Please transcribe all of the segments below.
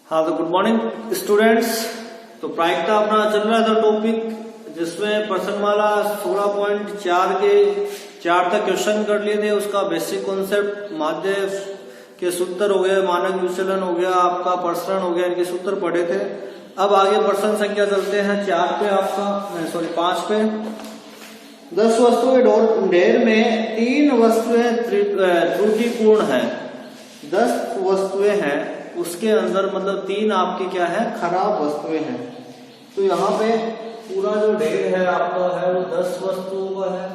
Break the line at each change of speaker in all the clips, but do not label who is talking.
हाँ तो good morning students. तो प्रायिकता अपना चल रहा था टॉपिक जिसमें प्रश्नमाला 16.4 के 4 तक क्वेश्चन कर लिए थे। उसका बेसिक कॉन्सेप्ट, माध्य के सूत्र हो गए, मानक विचलन हो गया, आपका प्रसरण हो गया, इनके सूत्र पढ़े थे। अब आगे प्रश्न संख्या चलते हैं 4 पे, आपका 5 पे। 10 वस्तुएं ढेर में 3 वस्तुएं त्रुटिपूर्ण है। 10 वस्तुएं हैं, उसके अंदर मतलब 3 आपकी क्या है, खराब वस्तुएं हैं। तो यहाँ पे पूरा जो ढेर है आपका है वो 10 वस्तुओं का है।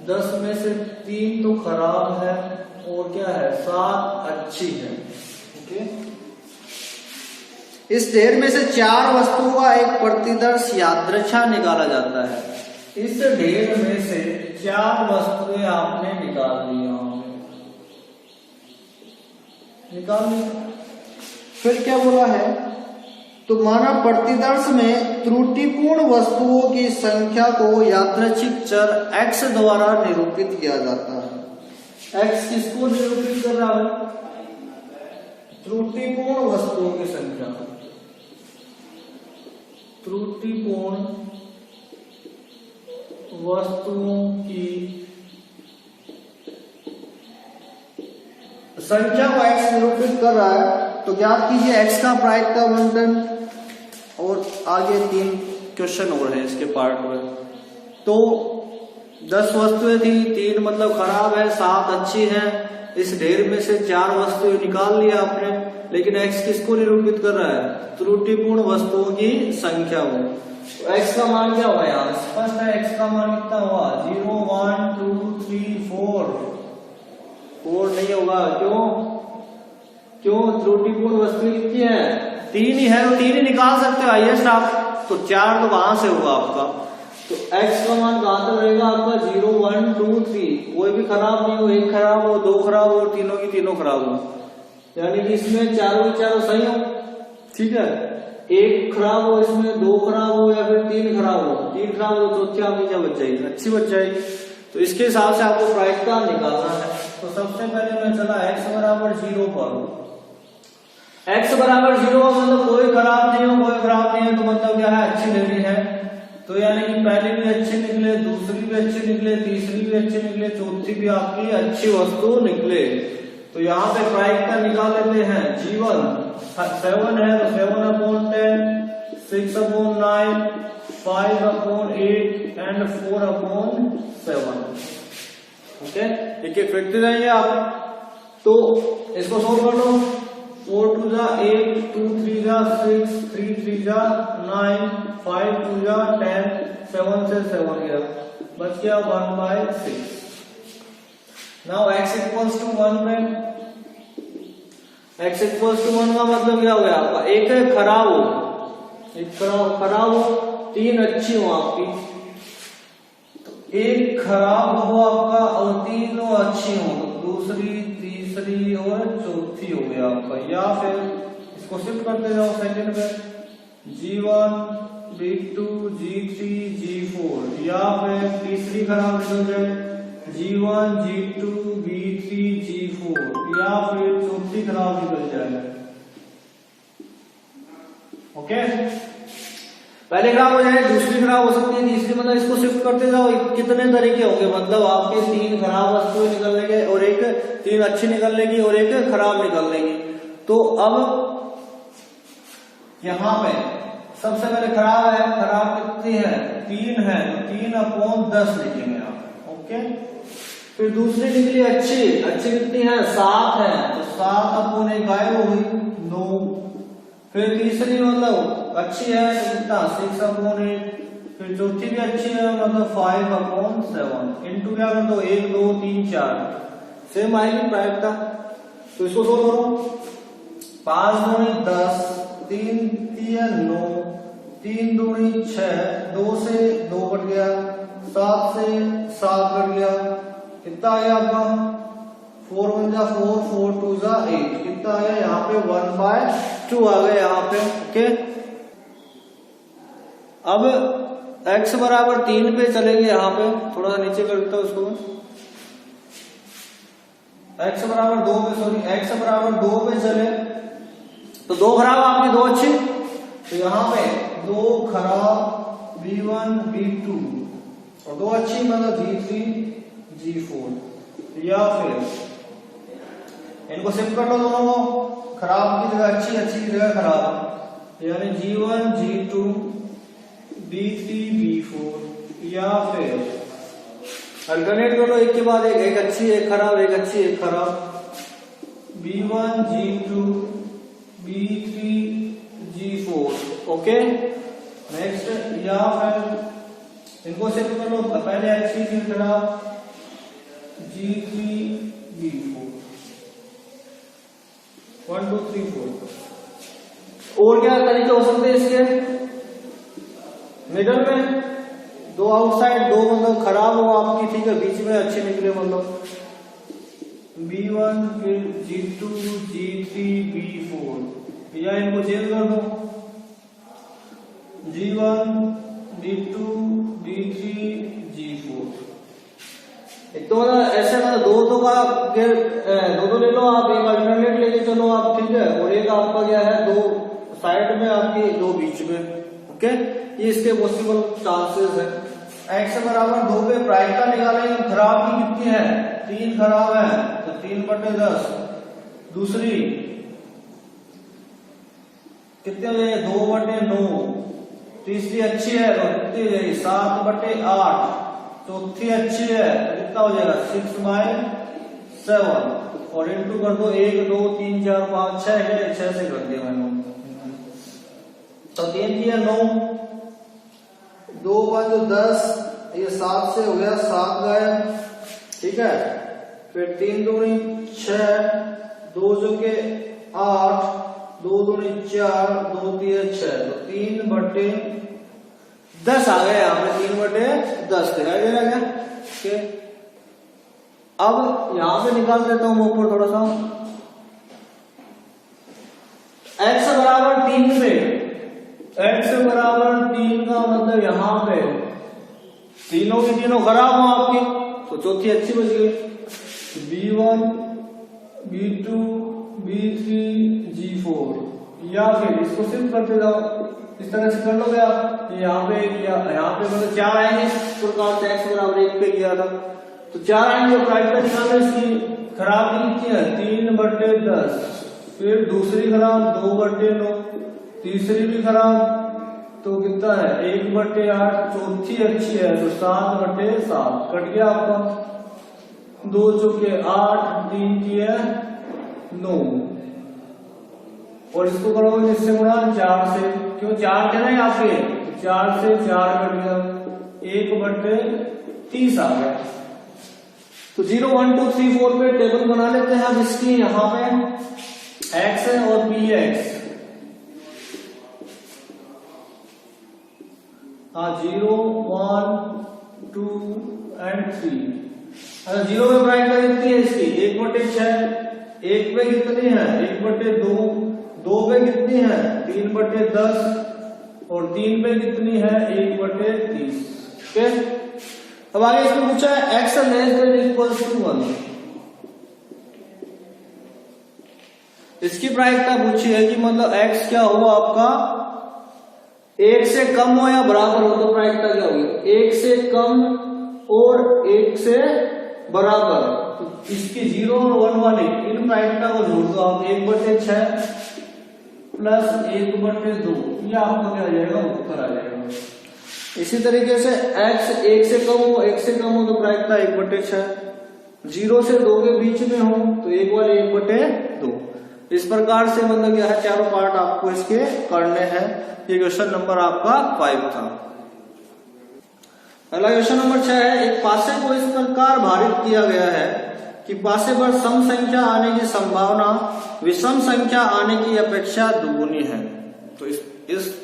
10 में से 3 तो खराब है और क्या है, 7 अच्छी है। ओके, इस ढेर में से 4 वस्तुओं का एक प्रतिदर्श यादृच्छा निकाला जाता है। इस ढेर में से 4 वस्तुएं आपने निकाल ली, निकाल ली। फिर क्या बोला है, तो माना प्रतिदर्श में त्रुटिपूर्ण वस्तुओं की संख्या को यादृच्छिक चर x द्वारा निरूपित किया जाता है। x किसको निरूपित कर रहा है, त्रुटिपूर्ण वस्तुओं की संख्या। त्रुटिपूर्ण वस्तुओं की संख्या को x निरूपित कर रहा है। तो ज्ञात कीजिए x का प्रायिकता बंटन, और आगे 3 क्वेश्चन और है इसके पार्ट में। तो 10 वस्तुएं थी, 3 मतलब खराब है, 7 अच्छी है। इस ढेर में से 4 वस्तुएं निकाल लिया आपने, लेकिन x किसको निरूपित कर रहा है, त्रुटिपूर्ण वस्तुओं की संख्या को। तो x का मान क्या होगा, यहाँ स्पष्ट है। x का मान कितना हुआ, 0 1 2 3 4 नहीं होगा। क्यों त्रुटिपूर्ण वस्तु कितनी है, 3 ही है, तो 3 ही निकाल सकते हो हाईएस्ट आप। तो 4 तो वहां से होगा आपका। तो x का मान कहां तक रहेगा आपका, 0 1 2 3। कोई भी खराब नहीं हो, 1 खराब हो, 2 खराब हो, तीनों की तीनों खराब हो, यानी कि इसमें चारों के चारों सही हो। ठीक है, 1 खराब हो, इसमें 2 खराब हो, या फिर 3 खराब हो। 3 खराब हो तो चौथी आपकी क्या बच जाएगी, अच्छी बच जाएगी। तो इसके हिसाब से आपको प्रायिकता निकालना है। तो सबसे पहले मैं चला x बराबर 0 पर। x बराबर 0 का मतलब कोई खराब नहीं हो, कोई खराब नहीं है, तो मतलब क्या है, अच्छी लेनी है। तो यानी कि पहली भी अच्छी निकले, दूसरी भी अच्छी निकले, तीसरी भी अच्छी निकले, चौथी भी आपकी अच्छी वस्तु निकले। तो यहाँ पे प्रायिकता निकाल लेते हैं। G1 7 है तो 7/10, 6/9, 5/8 एंड 4/7। ओके, एक एक फेंकते जाइए आप। तो इसको सोल्व कर लो। 4 2 जा 8, 2 3 जा 6, 3 3 जा 9, 5 2 जा 10, 7 से 7 गया, बच गया 1/6। नाउ x इक्वल्स टू 1 में, x इक्वल्स टू 1 का मतलब क्या हो गया आपका, एक खराब हो, एक खराब हो, 3 अच्छी हो आपकी। तो एक खराब हो आपका और 3 अच्छी हो, दूसरी तीसरी और चौथी हो गया आपका। या फिर इसको शिफ्ट करते जाओ सेकंड में, G1 B2 G3 G4, या फिर तीसरी खराब निकल जाए G1 G2 B3 G4, या फिर चौथी खराब निकल जाए। ओके, पहले खराब हो जाए, दूसरी खराब हो सकती है, तीसरी, मतलब इसको शिफ्ट करते जाओ। कितने तरीके होंगे, मतलब आपके 3 खराब वस्तुएं निकल लेंगे और 3 अच्छी निकल लेगी और 1 खराब निकल लेगी। तो अब यहाँ पे सबसे पहले खराब है, खराब कितनी है, 3 है, तो 3/10 लिखेंगे आप। ओके, फिर दूसरी निकली अच्छी, अच्छी कितनी है, 7 है, तो 7/1 गायब हो गई, 9। फिर तीसरी मतलब अच्छी है तो कितना, 6/8। फिर चौथी भी अच्छी है, मतलब 5/7। इनटू क्या कर दो, 1 2 3 4, सेम आएगी प्रायिकता। तो इसको सोल्व करो। 5 दूनी 10, 3 3 9, 3 दूनी 6, 2 से 2 कट गया, 7 से 7 कट गया, कितना आया आपका, 4 1 जा 4, 4 2 जा 8, कितना आया यहाँ पे 1/2 आ गया यहाँ पे। ओके, अब x बराबर 3 पे चलेंगे, यहाँ पे थोड़ा सा नीचे कर देता हूं उसको। x बराबर 2 पे, सॉरी x बराबर 2 पे चले तो 2 खराब आपकी 2 अच्छी, तो यहाँ पे 2 खराब B1 B2 और 2 अच्छी मतलब G3 G4, या फिर इनको शिफ्ट कर लो दोनों को, खराब की जगह अच्छी, अच्छी की जगह खराब, यानी G1 G2 B3 B4, या फिर अल्टरनेट कर लो एक के बाद एक अच्छी एक खराब, एक अच्छी एक खराब, B1 G2 B3 G4। Okay next, या फिर इनको शिफ्ट कर लो, पहले अच्छी फिर खराब G3 B4, 1 2 3 4। और क्या तरीके हो सकते हैं इसके, मिडल में 2 आउटसाइड, 2 मतलब खराब हो आपकी, ठीक है, बीच में अच्छे निकले मतलब B1 फिर G2 G3 B4, या इनको चेंज कर दो G1 D2 D3 G4। एक तो ऐसे मतलब 2 का 2 ले लो आप, एक अल्टरनेट लेके चलो आप, ठीक है, और एक आपका क्या है 2 साइड में आपकी, 2 बीच में। ओके, ये इसके पॉसिबल चांसेस है। x बराबर 2 पे प्रायिकता निकालेंगे, खराब की कितनी है, 3 खराब है, तो 3/10, दूसरी कितने हो जाएगी 2/9, तीसरी अच्छी है तो कितनी हो जाएगी 7/8, चौथी अच्छी है तो कितना हो जाएगा 6/7, और इंटू कर दो 1 2 3 4 5 6 है, 6 से कर दिया मैंने, तो 3 की है 9, 2 5 10, ये 7 से हो गया 7 गए, ठीक है, फिर 3 दूनी 6, 2 जो के 8, 2 दूनी 4, 2 3 6, तो 3/10 आ गए, यहाँ पे 3/10 दिखाई दे रहा है क्या। अब यहां पे निकाल देता हूं मैं ऊपर थोड़ा सा, x बराबर 3 पे, x बराबर 3 का मतलब यहां पे तीनों की तीनों खराब हो आपकी, तो चौथी अच्छी बच गई, B1 B2 B3 G4, या फिर इसको सिर्फ करते जाओ, इस तरह से कर लोगे आप, यहाँ पे मतलब 4 आएंगे, इस प्रकार से x बराबर 1 पे किया था, तो 4 आएंगे, प्रायिकता निकालो इसकी, खराब कितनी है 3/10, फिर दूसरी खराब 2/9, तीसरी भी खराब तो कितना है 1/8, चौथी अच्छी है तो 7/7, कट गया आपका, 2 चौके 8, 3 की है 9, और इसको करोगे इससे गुणा 4 से, क्यों 4 थे ना यहाँ पे, 4 से 4 कट गया, 1/30 आ गया। तो 0 1 2 3 4 पे टेबल बना लेते हैं अब इसकी, यहाँ पे x है और px, हाँ 0 1 2 and 3, 0 पे प्रायिकता कितनी है इसकी 1/6, 1 पे कितनी है 1/2, 2 पे कितनी है 3/10, और 3 पे कितनी है 1/30। ओके, अब आगे इसमें पूछा है x < 1, इसकी प्रायिकता पूछी है कि मतलब x क्या होगा आपका 1 से कम हो या बराबर हो, तो प्रायिकता क्या होगी 1 से कम और 1 से बराबर, तो इसकी 0 और 1 वाली इन प्रायिकता को जोड़ दो आप, 1/6 प्लस 1/2, ये आपका क्या आ जाएगा उत्तर आ जाएगा। इसी तरीके से x 1 से कम हो, 1 से कम हो तो प्रायिकता 1/6, 0 से 2 के बीच में हो तो 1 वाले 1/2, इस प्रकार से मतलब क्या है चारों पार्ट आपको इसके करने हैं। ये क्वेश्चन नंबर आपका 5 था। अगला क्वेश्चन नंबर 6 है, एक पासे को इस प्रकार भारित किया गया है कि पासे पर सम संख्या आने की संभावना विषम संख्या आने की अपेक्षा दुगुनी है। तो इस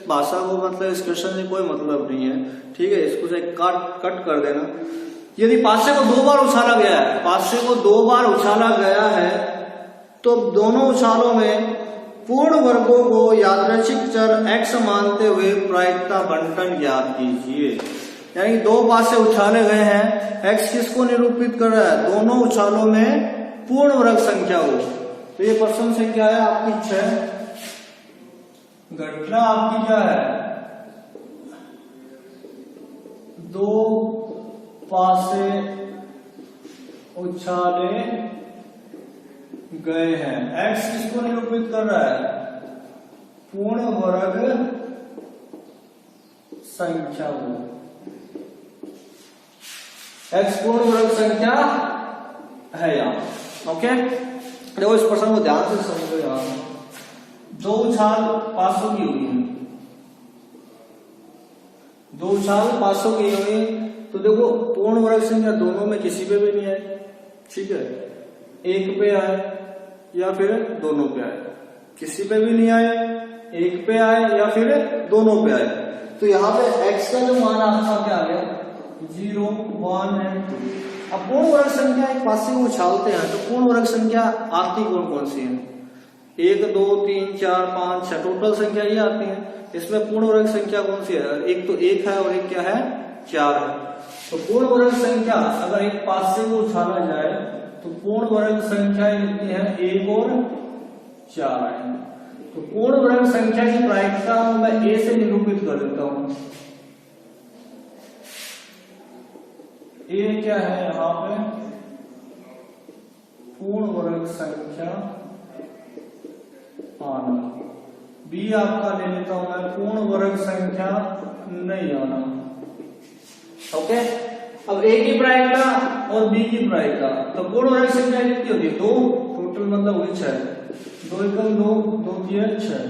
भाषा को मतलब इस क्वेश्चन से कोई मतलब नहीं है, ठीक है, इसको से कट कर देना। यदि पासे को 2 बार उछाला गया है, पासे को 2 बार उछाला गया है, तो दोनों उछालों में पूर्ण वर्गों को यादृच्छिक चर x मानते हुए प्रायिकता बंटन ज्ञात कीजिए। यानी 2 पासे उछाले गए हैं, x किसको निरूपित कर रहा है, दोनों उछालों में पूर्ण वर्ग संख्या हो, तो ये प्रश्न संख्या है आपकी 6। घटना आपकी क्या है, दो पासे उछाले गए हैं। x किसको निरूपित कर रहा है, पूर्ण वर्ग संख्या को। x पूर्ण वर्ग संख्या है यहाँ। ओके, देखो इस प्रश्न को ध्यान से समझो। यहाँ दो उछाल 500 की हुई है, दो उछाल 500 की हुई, तो देखो पूर्ण वर्ग संख्या दोनों में किसी पे भी नहीं आए, ठीक है, एक पे आए या फिर दोनों पे आए, किसी पे भी नहीं आए, एक पे आए या फिर दोनों पे आए। तो यहाँ पे x का जो मान आपका क्या आ गया, 0, 1 एंड 2। अब पूर्ण वर्ग संख्या एक पासे को उछालते हैं तो पूर्ण वर्ग संख्या आती कौन कौन सी है, 1, 2, 3, 4, 5, 6 टोटल संख्या ये आती है। इसमें पूर्ण वर्ग संख्या कौन सी है, एक तो 1 है और एक क्या है, 4 है। तो पूर्ण वर्ग संख्या अगर एक पासे को उछाला जाए तो पूर्ण वर्ग संख्या कितनी है, 1 और 4 है। तो पूर्ण वर्ग संख्या की प्रायिकता मैं a से निरूपित कर देता हूं। a क्या है यहाँ पे, पूर्ण वर्ग संख्या आना। b आपका ले लेता हूं मैं, पूर्ण वर्ग संख्या नहीं आना। ओके, अब a की प्रायिकता और b की प्रायिकता, तो पूर्ण वर्ग संख्या कितनी होती है, 2, टोटल मतलब हुई 6, 2 एकम 2, 2 तिया 6।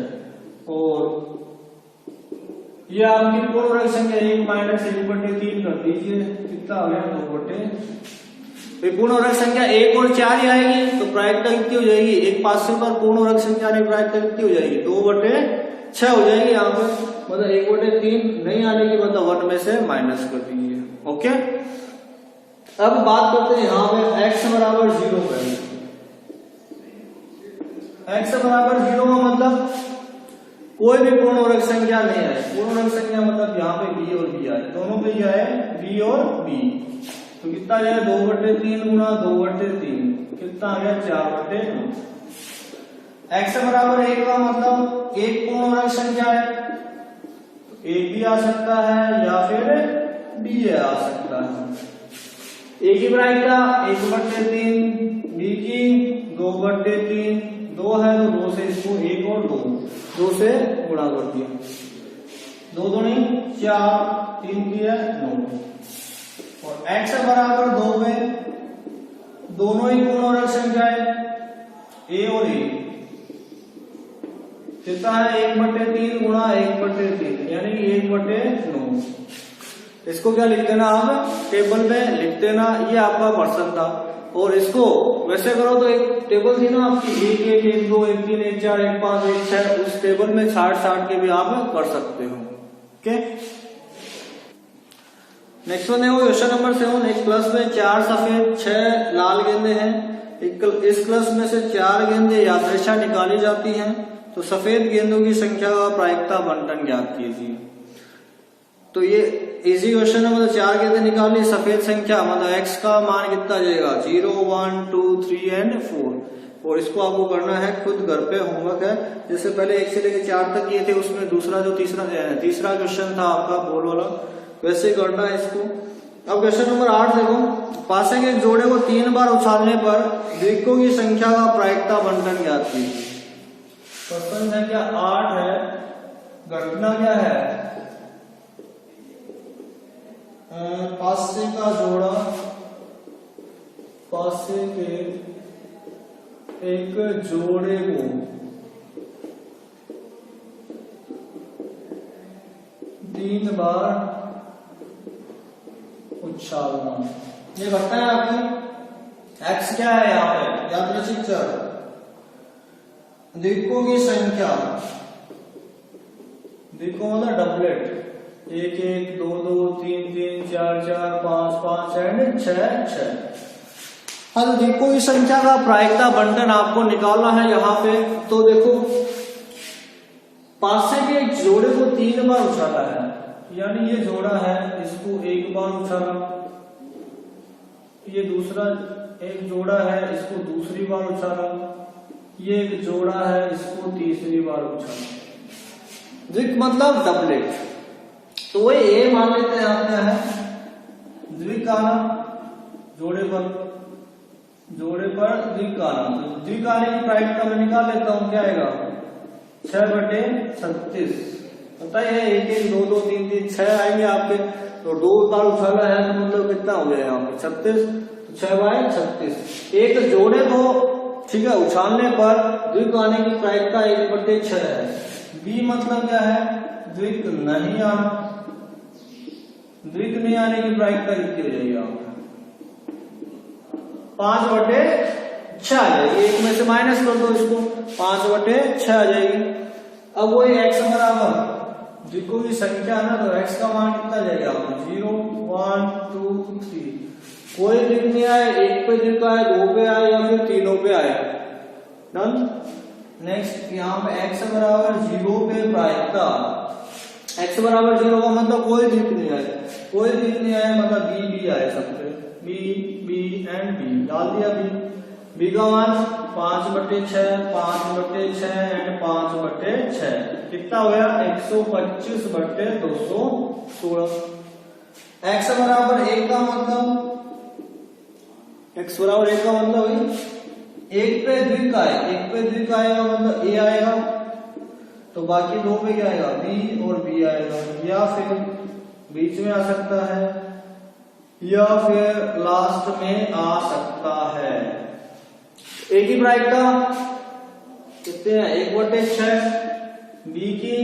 और ये आपकी पूर्ण वर्ग संख्या 1 माइनस 1/3 कर दीजिए, कितना हो गया, 2/। पूर्ण वर्ग संख्या 1 और 4 ही आएगी तो प्रायिकता कितनी हो जाएगी, एक पासे पर पूर्ण वर्ग संख्या की प्रायिकता कितनी हो जाएगी, 2/6 हो जाएगी। यहाँ पे मतलब 1/3 नहीं आने की मतलब 1 में से माइनस कर दीजिए। ओके, अब बात करते हैं यहाँ पे x बराबर 0 पर। x बराबर 0 का मतलब कोई भी पूर्ण वर्ग संख्या नहीं है। पूर्ण वर्ग संख्या मतलब यहाँ पे b और b आए, दोनों पे क्या है, b और b। तो कितना है, 2/3 गुणा 2/3 कितना आ गया, 4/9। x बराबर 1 का मतलब एक पूर्ण वर्ग संख्या है, एक भी आ सकता है या फिर b आ सकता है। a की प्रायिकता 1/3, b की 2/3, 2 है तो 2 से इसको 1 और 2 से गुणा कर दिया, 2 दूनी 4, 3 दिया 9। और x बराबर 2 में दोनों ही पूर्ण वर्ग संख्या है, a और a, कितना है, 1/3 गुणा 1/3 यानी 1/9। इसको क्या लिख देना, आप टेबल में लिख देना, ये आपका पर्सन था। और इसको वैसे करो तो एक टेबल थी ना आपकी, 1, 1, 1, 2, 1, 3, 1, 4, 1, 5, 1, 6, उस टेबल में छाट के भी आप कर सकते हो। ओके, नेक्स्ट वन है वो क्वेश्चन नंबर 7। एक क्लास में 4 सफेद 6 लाल गेंदे हैं। इस क्लास में से 4 गेंदे यादृच्छा निकाली जाती हैं, तो सफेद गेंदों की संख्या का प्रायिकता बंटन ज्ञात कीजिए। तो ये इजी क्वेश्चन है, मतलब 4 गेंदे निकालनी, सफेद संख्या मतलब x का मान कितना जाएगा, 0, 1, 2, 3 एंड 4। और इसको आपको करना है खुद, घर पे होमवर्क है। जैसे पहले 1 से लेकर 4 तक किए थे, उसमें दूसरा जो तीसरा क्वेश्चन था आपका बोल वाला, वैसे करना है इसको। अब क्वेश्चन नंबर 8 देखो, पासे के जोड़े को 3 बार उछालने पर द्विकों की संख्या का प्रायिकता बंटन ज्ञात कीजिए। क्वेश्चन संख्या 8 है, घटना क्या है, पासे का जोड़ा, पासे के एक जोड़े को 3 बार उछालना। ये घटना है आपकी। x क्या है यहाँ पे, यादृच्छिक चर, द्विकों की संख्या, द्विकों मतलब डबलेट, 1, 1, 2, 2, 3, 3, 4, 4, 5, 5 एंड 6। हाँ, तो द्विकों की संख्या का प्रायिकता बंटन आपको निकालना है यहाँ पे। तो देखो, पासे के एक जोड़े को 3 बार उछाला है, यानी ये जोड़ा है, इसको 1 बार उछाला, ये दूसरा एक जोड़ा है, इसको दूसरी बार उछाला, ये एक जोड़ा है, इसको तीसरी बार उछाला। द्विक मतलब डबलेट, तो वही ए मान लेते हैं आप क्या है द्विक आना, जोड़े पर द्विक आना। तो द्विक आने की प्रायिकता मैं निकाल लेता हूं, क्या आएगा 6/36। पता ही है 1 1 2 2 3 3 6 आएंगे आपके, तो 2 बार उछाला है तो मतलब कितना हो गया यहाँ पे 36, तो 6/36। एक जोड़े को ठीक है उछालने पर द्विक आने की प्रायिकता 1/6 है। बी मतलब क्या है द्विक नहीं आना, द्विक नहीं आने की प्रायिकता कितनी हो जाएगी आपको 5/6 आ जाएगी। एक में से माइनस कर दो इसको, 5/6 आ जाएगी। अब वही x बराबर द्विकों की संख्या ना, तो x का मान कितना जाएगा आपको 0 1 2 3। कोई द्विक नहीं आए, एक पे द्विक आए, 2 पे आए या फिर तीनों पे आए, डन। नेक्स्ट यहाँ पे x बराबर 0 पे प्रायिकता, x बराबर 0 का मतलब कोई द्विक नहीं आए, कोई द्विक नहीं आए मतलब b आए सब पे, b एंड b डाल दिया। b का मान 5/6 5/6 एंड 5/6 कितना हो गया 125/216। x बराबर 1 का मतलब एक पे द्विक आए, एक पे द्विक आएगा मतलब a आएगा, तो बाकी 2 पे क्या आएगा b और b आएगा, या फिर बीच में आ सकता है या फिर लास्ट में आ सकता है। एक ही प्रायिकता कितने हैं 1/6, b की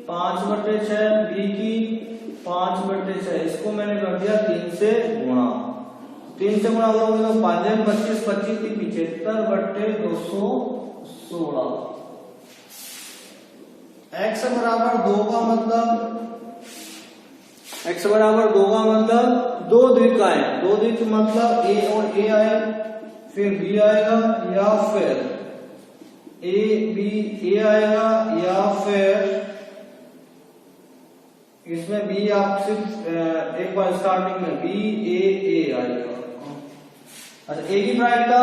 5/6, b की 5/6, इसको मैंने कर दिया 3 से गुणा, 3 से गुणा करोगे तो 5 25 25 75/216। x बराबर 2 का मतलब 2 द्विक आए, 2 द्विक मतलब a और a आए, फिर b आएगा या फिर a आएगा, या फिर इसमें b आप सिर्फ एक बार स्टार्टिंग में b a आएगा। अच्छा a की प्रायिकता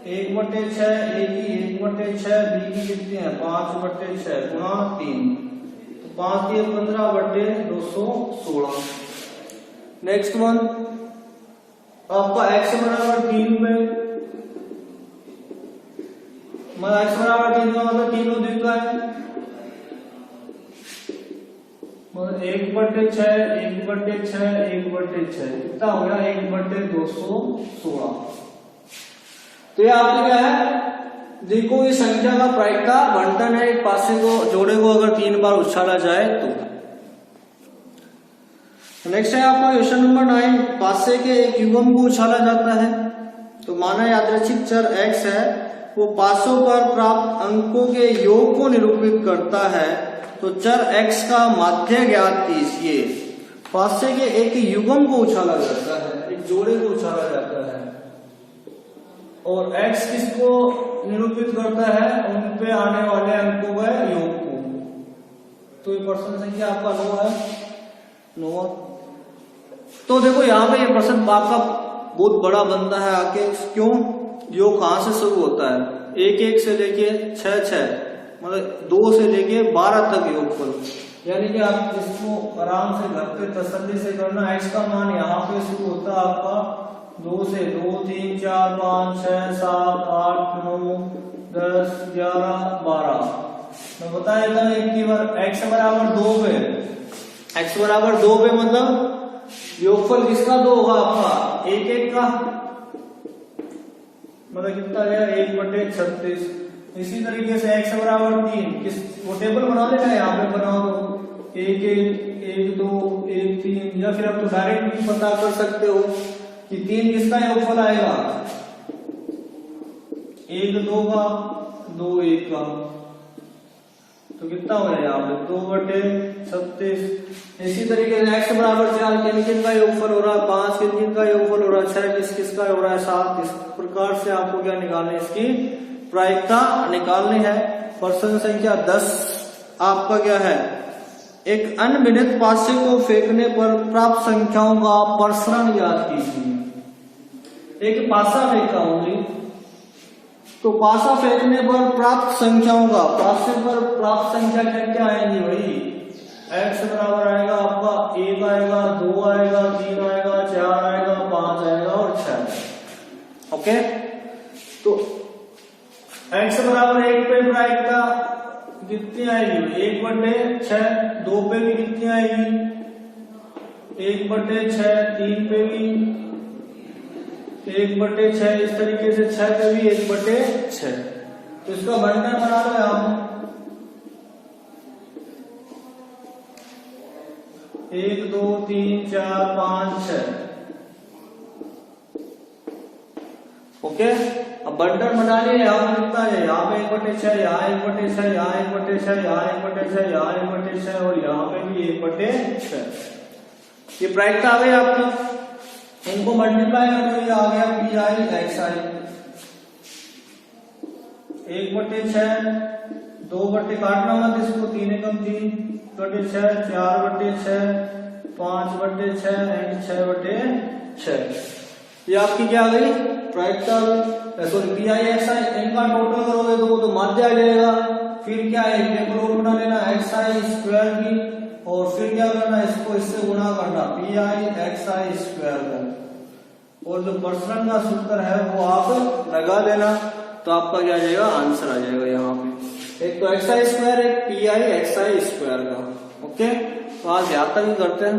1/6, a की 1/6, b की कितनी है 5/6 गुणा 3, तो 5 3 15/216। नेक्स्ट वन आपका x बराबर 3 पे, x बराबर 3 का मतलब तीनों द्विक का है, मतलब 1/6 1/6 1/6 कितना हो गया 1/216। तो ये आपके क्या है द्विकों की संख्या का प्रायिकता बंटन है, एक पासे को जोड़े को अगर 3 बार उछाला जाए तो। नेक्स्ट है आपका क्वेश्चन नंबर 9, पासे के एक युग्म को उछाला जाता है, तो माना यादृच्छिक चर x है, वो पासों पर प्राप्त अंकों के योग को निरूपित करता है, तो चर x का माध्य ज्ञात कीजिए। पासे के एक युग्म को उछाला जाता है, एक जोड़े को उछाला जाता है, और x किसको निरूपित करता है उन पे आने वाले अंकों के योग को। तो ये प्रश्न संख्या आपका 9 है, 9। तो देखो यहाँ पे ये प्रश्न आपका बहुत बड़ा बनता है आके, क्यों योग कहां से शुरू होता है 1 1 से लेके 6 6, मतलब 2 से लेके 12 तक योगफल, यानी कि आप इसको आराम से घर पे तसल्ली से करना। x का मान यहाँ पे शुरू होता है आपका 2 से, 2 3 4 5 6 7 8 9 10 11 12। मैं बता देता हूँ एक बार x बराबर 2 पे, x बराबर 2 पे मतलब योगफल किसका 2 होगा आपका 1 1 का, मतलब कितना गया 1/36। इसी तरीके से x बराबर 3, किस वो टेबल बना लेना, यहाँ पे बनाओ तो 1 1 1 2 1 3, या फिर आप तो डायरेक्ट भी पता कर सकते हो कि 3 किसका योगफल आएगा 1 2 का 2 1 का, तो कितना हो गया यहाँ पे 2/36। इसी तरीके से x बराबर 4 किन का योगफल हो रहा है 5 किन का योगफल हो रहा है 6 किसका हो रहा है 7। इस प्रकार से आपको क्या निकालना है इसकी प्रायिकता निकालनी है। प्रश्न संख्या 10 आपका क्या है एक अनभिन्नत पासे को फेंकने पर प्राप्त संख्याओं का प्रसरण याद कीजिए। एक पासा फेंका होंगे, तो पासा फेंकने पर प्राप्त संख्याओं का, पासे पर प्राप्त संख्या क्या क्या आएंगी भाई? x बराबर आएगा आपका 1 आएगा, 2 आएगा, 3 आएगा, 4 आएगा, 5 आएगा और 6। ओके, तो x बराबर 1 पे प्रायिकता कितनी आएगी? 1/6। 2 पे भी कितनी आएगी? 1/6। 3 पे भी 1/6। इस तरीके से 6 पे भी 1/6। तो इसका बंटन बना लो आप 1 2 3 4 5 6। ओके, अब बंटन बना लिए। यहाँ पे कितना है? यहाँ पे 1/6, यहाँ 1/6, यहाँ 1/6, यहाँ 1/6, यहाँ 1/6 और यहाँ पे भी 1/6। ये प्रायिकता आ गई आपकी। इनको मल्टीप्लाई करो, ये आ गया PI XI। 1/6, 2 बट्टे काटना मत इसको, 3 एकम 3/6, 4/6, 5/6 एंड 6/6। ये आपकी क्या आ गई? प्रायिकता। Sorry PI XI। इनका टोटल करोगे तो वो तो माध्य आ जाएगा। फिर क्या है? टेबल और बना लेना XI स्क्वायर की, और फिर क्या करना? इसको इससे गुणा करना PI XI स्क्वायर का, और जो प्रसरण का सूत्र है वो आप लगा देना। तो आपका क्या आ जाएगा? आंसर आ जाएगा यहाँ पे। एक तो XI स्क्वायर, एक PI XI स्क्वायर का। ओके, तो आज यहाँ तक ही करते हैं।